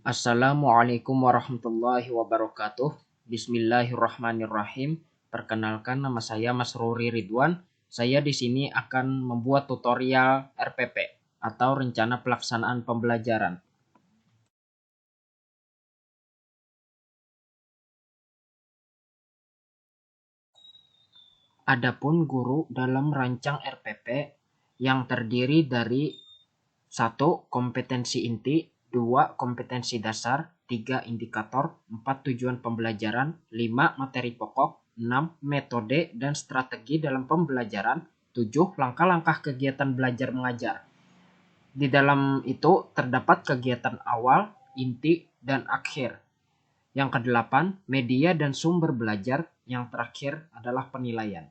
Assalamualaikum warahmatullahi wabarakatuh. Bismillahirrahmanirrahim. Perkenalkan, nama saya Mas Ruri Ridwan. Saya di sini akan membuat tutorial RPP atau rencana pelaksanaan pembelajaran. Adapun guru dalam rancang RPP yang terdiri dari 1. Kompetensi inti, 2. Kompetensi dasar, 3. Indikator, 4. Tujuan pembelajaran, 5. Materi pokok, 6. Metode dan strategi dalam pembelajaran, 7. Langkah-langkah kegiatan belajar mengajar. Di dalam itu terdapat kegiatan awal, inti, dan akhir. Yang kedelapan, media dan sumber belajar. Yang terakhir adalah penilaian.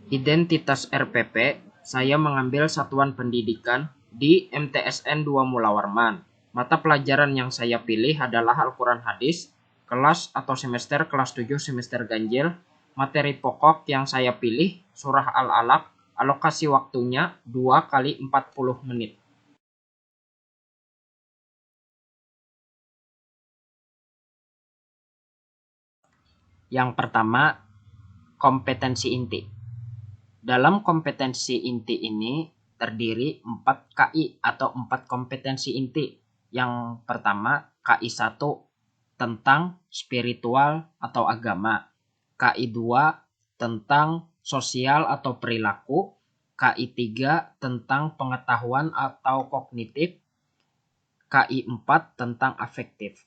Identitas RPP, saya mengambil satuan pendidikan di MTSN 2 Mula Warman. Mata pelajaran yang saya pilih adalah Al-Quran Hadis, kelas atau semester kelas 7 semester ganjil. Materi pokok yang saya pilih Surah Al-Alaq, alokasi waktunya 2 kali 40 menit. Yang pertama, kompetensi inti. Dalam kompetensi inti ini terdiri 4 KI atau 4 kompetensi inti. Yang pertama, KI 1 tentang spiritual atau agama. KI 2 tentang sosial atau perilaku. KI 3 tentang pengetahuan atau kognitif. KI 4 tentang afektif.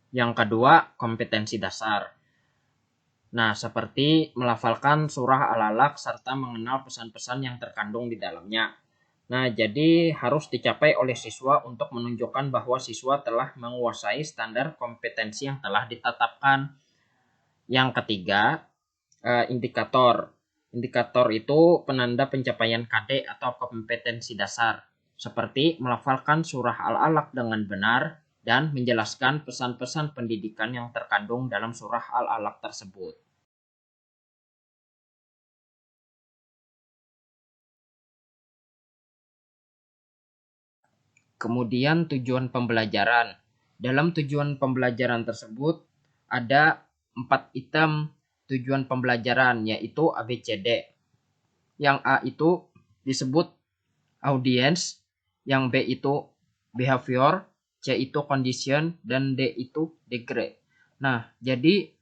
Yang kedua, kompetensi dasar. Nah, seperti melafalkan surah Al-Alaq serta mengenal pesan-pesan yang terkandung di dalamnya. Nah, jadi harus dicapai oleh siswa untuk menunjukkan bahwa siswa telah menguasai standar kompetensi yang telah ditetapkan. Yang ketiga, indikator. Indikator itu penanda pencapaian KD atau kompetensi dasar, seperti melafalkan surah Al-Alaq dengan benar dan menjelaskan pesan-pesan pendidikan yang terkandung dalam surah Al-Alaq tersebut. Kemudian tujuan pembelajaran. Dalam tujuan pembelajaran tersebut ada 4 item tujuan pembelajaran, yaitu ABCD. Yang A itu disebut audience, yang B itu behavior, C itu condition, dan D itu degree. Nah, jadi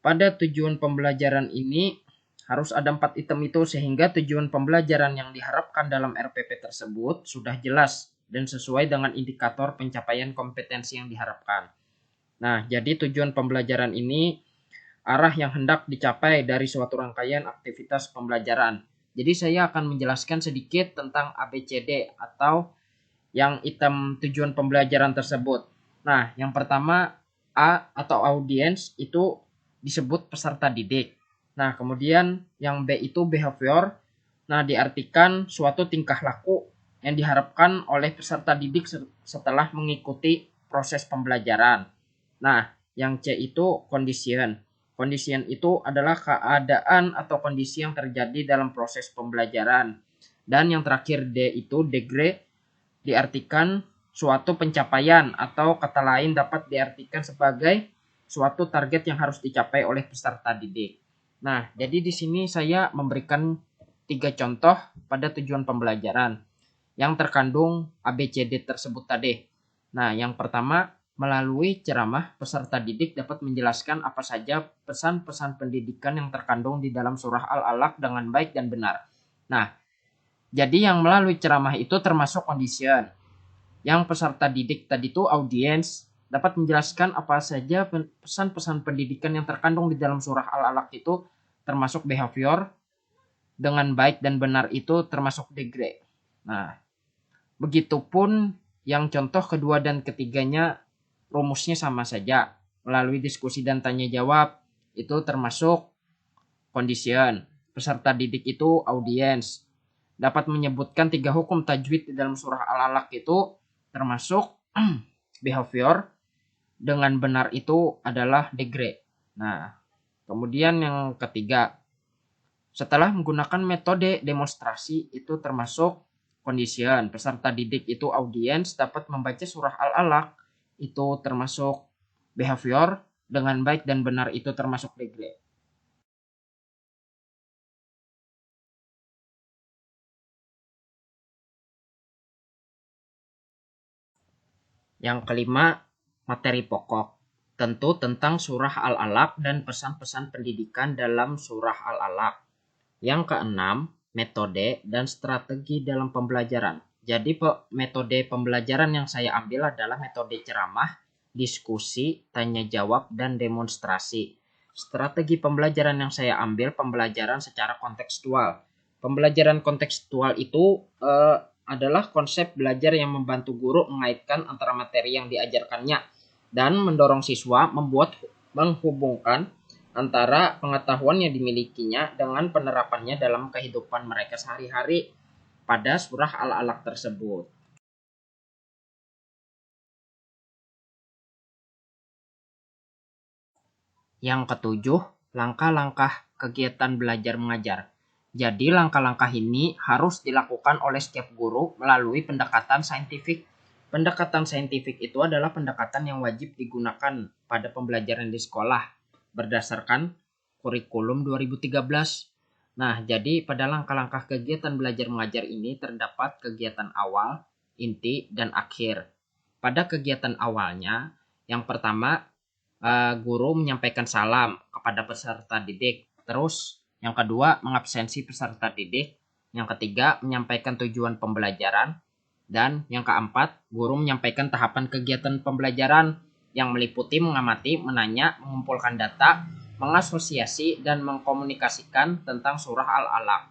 pada tujuan pembelajaran ini harus ada 4 item itu sehingga tujuan pembelajaran yang diharapkan dalam RPP tersebut sudah jelas dan sesuai dengan indikator pencapaian kompetensi yang diharapkan. Nah, jadi tujuan pembelajaran ini arah yang hendak dicapai dari suatu rangkaian aktivitas pembelajaran. Jadi saya akan menjelaskan sedikit tentang ABCD atau yang item tujuan pembelajaran tersebut. Nah, yang pertama A atau audience itu disebut peserta didik. Nah, kemudian yang B itu behavior. Nah, diartikan suatu tingkah laku yang diharapkan oleh peserta didik setelah mengikuti proses pembelajaran. Nah, yang C itu condition. Condition itu adalah keadaan atau kondisi yang terjadi dalam proses pembelajaran. Dan yang terakhir D itu degree, diartikan suatu pencapaian atau kata lain dapat diartikan sebagai suatu target yang harus dicapai oleh peserta didik. Nah, jadi di sini saya memberikan 3 contoh pada tujuan pembelajaran yang terkandung ABCD tersebut tadi. Nah, yang pertama, melalui ceramah, peserta didik dapat menjelaskan apa saja pesan-pesan pendidikan yang terkandung di dalam surah Al-Alaq dengan baik dan benar. Nah, jadi yang melalui ceramah itu termasuk condition. Yang peserta didik tadi itu audience dapat menjelaskan apa saja pesan-pesan pendidikan yang terkandung di dalam surah Al-Alaq itu termasuk behavior, dengan baik dan benar itu termasuk degree. Nah, begitupun yang contoh kedua dan ketiganya rumusnya sama saja. Melalui diskusi dan tanya jawab itu termasuk condition. Peserta didik itu audience. Dapat menyebutkan 3 hukum tajwid di dalam surah Al-Alaq itu termasuk behavior dengan benar itu adalah degree. Nah, kemudian yang ketiga, setelah menggunakan metode demonstrasi itu termasuk condition, peserta didik itu audiens dapat membaca surah Al-Alaq itu termasuk behavior, dengan baik dan benar itu termasuk degree. Yang kelima, materi pokok. Tentu tentang surah Al-Alaq dan pesan-pesan pendidikan dalam surah Al-Alaq. Yang keenam, metode dan strategi dalam pembelajaran. Jadi metode pembelajaran yang saya ambil adalah metode ceramah, diskusi, tanya jawab, dan demonstrasi. Strategi pembelajaran yang saya ambil pembelajaran secara kontekstual. Pembelajaran kontekstual itu adalah konsep belajar yang membantu guru mengaitkan antara materi yang diajarkannya dan mendorong siswa menghubungkan antara pengetahuan yang dimilikinya dengan penerapannya dalam kehidupan mereka sehari-hari pada surah Al-Alaq tersebut. Yang ketujuh, langkah-langkah kegiatan belajar mengajar. Jadi langkah-langkah ini harus dilakukan oleh setiap guru melalui pendekatan saintifik. Pendekatan saintifik itu adalah pendekatan yang wajib digunakan pada pembelajaran di sekolah berdasarkan kurikulum 2013. Nah, jadi pada langkah-langkah kegiatan belajar mengajar ini terdapat kegiatan awal, inti, dan akhir. Pada kegiatan awalnya, yang pertama guru menyampaikan salam kepada peserta didik. Terus yang kedua mengabsensi peserta didik. Yang ketiga menyampaikan tujuan pembelajaran. Dan yang keempat guru menyampaikan tahapan kegiatan pembelajaran yang meliputi mengamati, menanya, mengumpulkan data, mengasosiasi, dan mengkomunikasikan tentang surah Al-Alaq.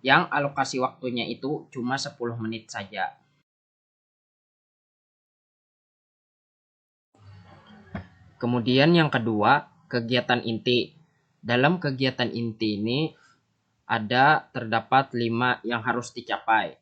Yang alokasi waktunya itu cuma 10 menit saja. Kemudian yang kedua, kegiatan inti. Dalam kegiatan inti ini terdapat 5 yang harus dicapai.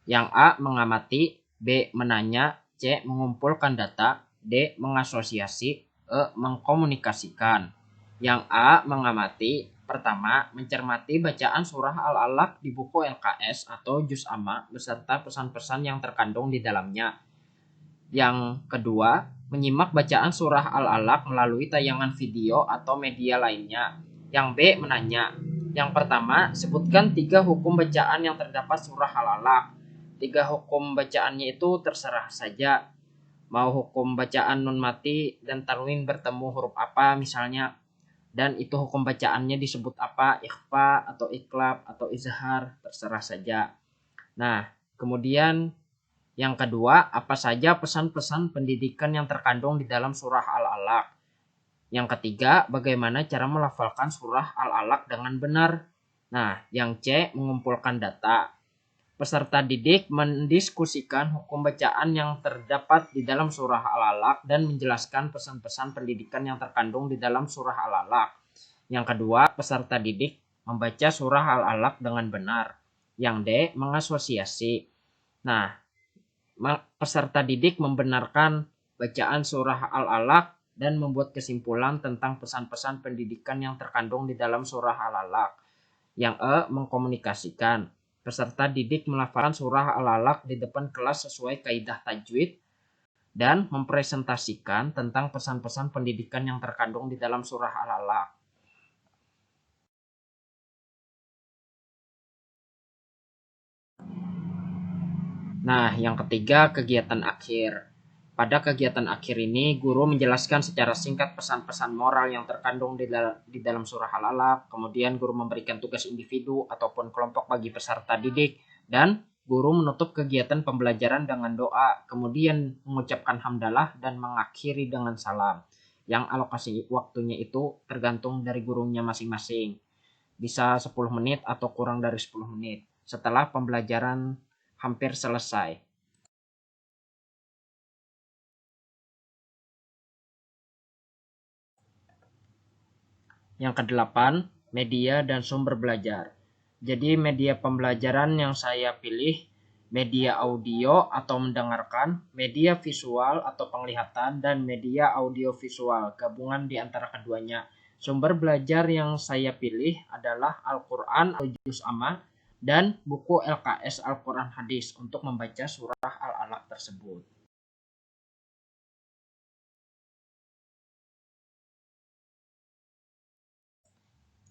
Yang A, mengamati, B, menanya, C, mengumpulkan data, D, mengasosiasi, E, mengkomunikasikan. Yang A, mengamati, pertama, mencermati bacaan surah Al-Alaq di buku LKS atau Juz Amma beserta pesan-pesan yang terkandung di dalamnya. Yang kedua, menyimak bacaan surah Al-Alaq melalui tayangan video atau media lainnya. Yang B, menanya. Yang pertama, sebutkan 3 hukum bacaan yang terdapat surah Al-Alaq. 3 hukum bacaannya itu terserah saja. Mau hukum bacaan nun mati dan tanwin bertemu huruf apa misalnya. Dan itu hukum bacaannya disebut apa, ikhfa atau iklab atau izhar, terserah saja. Nah, kemudian yang kedua, apa saja pesan-pesan pendidikan yang terkandung di dalam surah Al-Alaq. Yang ketiga, bagaimana cara melafalkan surah Al-Alaq dengan benar. Nah, yang C, mengumpulkan data. Peserta didik mendiskusikan hukum bacaan yang terdapat di dalam surah Al-Alaq dan menjelaskan pesan-pesan pendidikan yang terkandung di dalam surah Al-Alaq. Yang kedua, peserta didik membaca surah Al-Alaq dengan benar. Yang D, mengasosiasi. Nah, peserta didik membenarkan bacaan surah Al-Alaq dan membuat kesimpulan tentang pesan-pesan pendidikan yang terkandung di dalam surah Al-Alaq. Yang E, mengkomunikasikan. Peserta didik melafalkan surah Al-Alaq di depan kelas sesuai kaidah tajwid dan mempresentasikan tentang pesan-pesan pendidikan yang terkandung di dalam surah Al-Alaq. Nah, yang ketiga, kegiatan akhir. Pada kegiatan akhir ini, guru menjelaskan secara singkat pesan-pesan moral yang terkandung di dalam surah Al-Alaq. Kemudian guru memberikan tugas individu ataupun kelompok bagi peserta didik. Dan guru menutup kegiatan pembelajaran dengan doa. Kemudian mengucapkan hamdalah dan mengakhiri dengan salam. Yang alokasi waktunya itu tergantung dari gurunya masing-masing. Bisa 10 menit atau kurang dari 10 menit. Setelah pembelajaran hampir selesai. Yang kedelapan, media dan sumber belajar. Jadi media pembelajaran yang saya pilih media audio atau mendengarkan, media visual atau penglihatan, dan media audio visual, gabungan di antara keduanya. Sumber belajar yang saya pilih adalah Al-Quran Al-Juz Amma dan buku LKS Al-Quran Hadis untuk membaca surah Al-Alaq tersebut.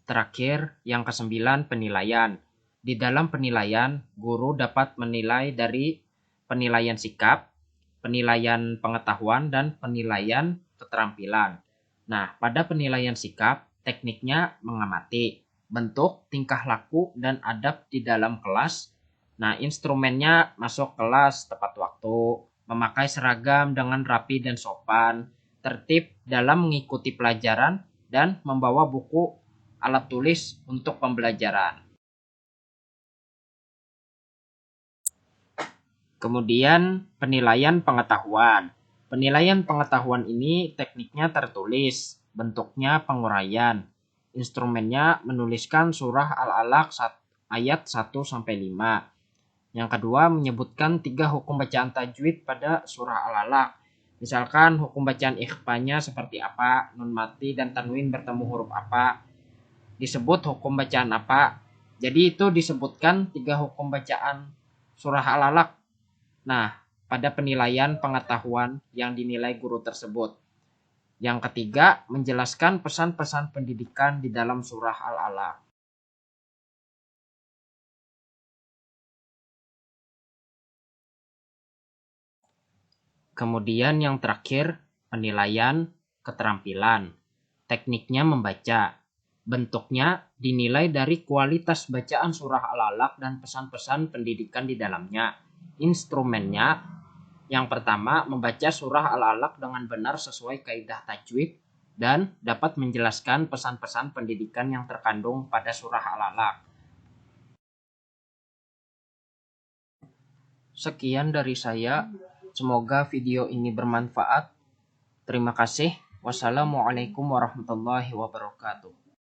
Terakhir, yang kesembilan, penilaian. Di dalam penilaian, guru dapat menilai dari penilaian sikap, penilaian pengetahuan, dan penilaian keterampilan. Nah, pada penilaian sikap, tekniknya mengamati bentuk, tingkah laku, dan adab di dalam kelas. Nah, instrumennya masuk kelas tepat waktu, memakai seragam dengan rapi dan sopan, tertib dalam mengikuti pelajaran, dan membawa buku alat tulis untuk pembelajaran. Kemudian penilaian pengetahuan. Penilaian pengetahuan ini tekniknya tertulis, bentuknya penguraian. Instrumennya menuliskan surah Al-Alaq ayat 1-5. Yang kedua, menyebutkan 3 hukum bacaan tajwid pada surah Al-Alaq. Misalkan hukum bacaan ikhfanya seperti apa, nun mati dan tanwin bertemu huruf apa, disebut hukum bacaan apa. Jadi itu disebutkan 3 hukum bacaan surah Al-Alaq. Nah, pada penilaian pengetahuan yang dinilai guru tersebut. Yang ketiga, menjelaskan pesan-pesan pendidikan di dalam surah Al-Alaq. Kemudian yang terakhir, penilaian keterampilan. Tekniknya membaca. Bentuknya dinilai dari kualitas bacaan surah Al-Alaq dan pesan-pesan pendidikan di dalamnya. Instrumennya, yang pertama, membaca surah Al-Alaq dengan benar sesuai kaidah tajwid dan dapat menjelaskan pesan-pesan pendidikan yang terkandung pada surah Al-Alaq. Sekian dari saya. Semoga video ini bermanfaat. Terima kasih. Wassalamualaikum warahmatullahi wabarakatuh.